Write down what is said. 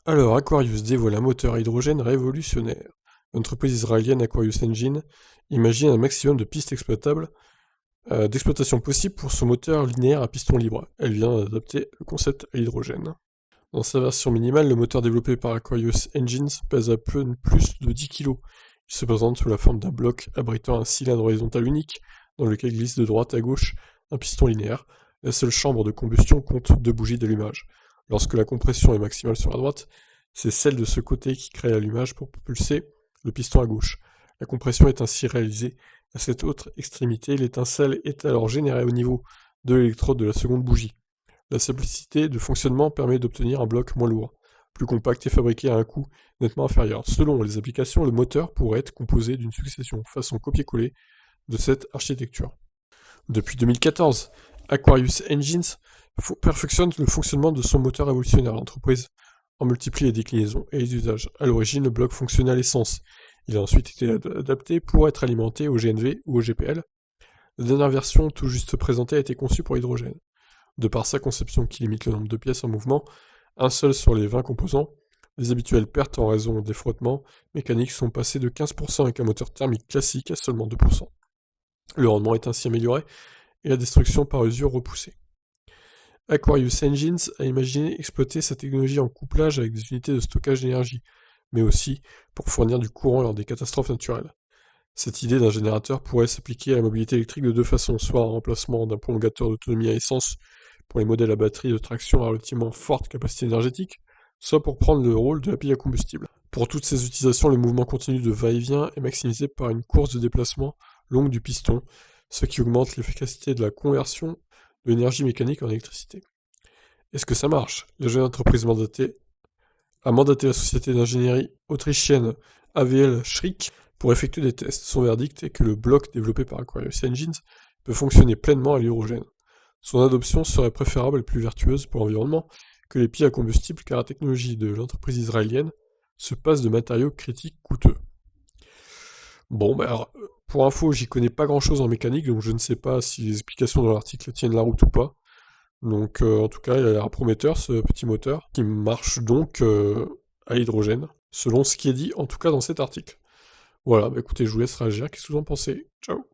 Alors, Aquarius dévoile un moteur à hydrogène révolutionnaire. L'entreprise israélienne Aquarius Engine imagine un maximum de pistes exploitables, d'exploitation possible pour son moteur linéaire à piston libre. Elle vient d'adapter le concept à l'hydrogène. Dans sa version minimale, le moteur développé par Aquarius Engines pèse à peu plus de 10 kg. Il se présente sous la forme d'un bloc abritant un cylindre horizontal unique, dans lequel glisse de droite à gauche un piston linéaire. La seule chambre de combustion compte 2 bougies d'allumage. Lorsque la compression est maximale sur la droite, c'est celle de ce côté qui crée l'allumage pour propulser le piston à gauche. La compression est ainsi réalisée à cette autre extrémité. L'étincelle est alors générée au niveau de l'électrode de la seconde bougie. La simplicité de fonctionnement permet d'obtenir un bloc moins lourd, plus compact et fabriqué à un coût nettement inférieur. Selon les applications, le moteur pourrait être composé d'une succession façon copier-coller de cette architecture. Depuis 2014, Aquarius Engines perfectionne le fonctionnement de son moteur révolutionnaire. L'entreprise en multiplie les déclinaisons et les usages. À l'origine, le bloc fonctionnait à l'essence. Il a ensuite été adapté pour être alimenté au GNV ou au GPL. La dernière version, tout juste présentée, a été conçue pour l'hydrogène. De par sa conception qui limite le nombre de pièces en mouvement, un seul sur les 20 composants, les habituelles pertes en raison des frottements mécaniques sont passées de 15% avec un moteur thermique classique à seulement 2%. Le rendement est ainsi amélioré et la destruction par usure repoussée. Aquarius Engines a imaginé exploiter sa technologie en couplage avec des unités de stockage d'énergie, mais aussi pour fournir du courant lors des catastrophes naturelles. Cette idée d'un générateur pourrait s'appliquer à la mobilité électrique de deux façons, soit en remplacement d'un prolongateur d'autonomie à essence pour les modèles à batterie de traction à relativement forte capacité énergétique, soit pour prendre le rôle de la pile à combustible. Pour toutes ces utilisations, le mouvement continu de va-et-vient est maximisé par une course de déplacement longue du piston, ce qui augmente l'efficacité de la conversion de l'énergie mécanique en électricité. Est-ce que ça marche? La jeune entreprise a mandaté la société d'ingénierie autrichienne AVL Schrick pour effectuer des tests. Son verdict est que le bloc développé par Aquarius Engines peut fonctionner pleinement à l'hydrogène. Son adoption serait préférable et plus vertueuse pour l'environnement que les piles à combustible car la technologie de l'entreprise israélienne se passe de matériaux critiques coûteux. Bon, bah alors, pour info, j'y connais pas grand chose en mécanique, donc je ne sais pas si les explications dans l'article tiennent la route ou pas. Donc en tout cas, il a l'air prometteur ce petit moteur, qui marche donc à l'hydrogène, selon ce qui est dit en tout cas dans cet article. Voilà, bah écoutez, je vous laisse réagir, qu'est-ce que vous en pensez? Ciao!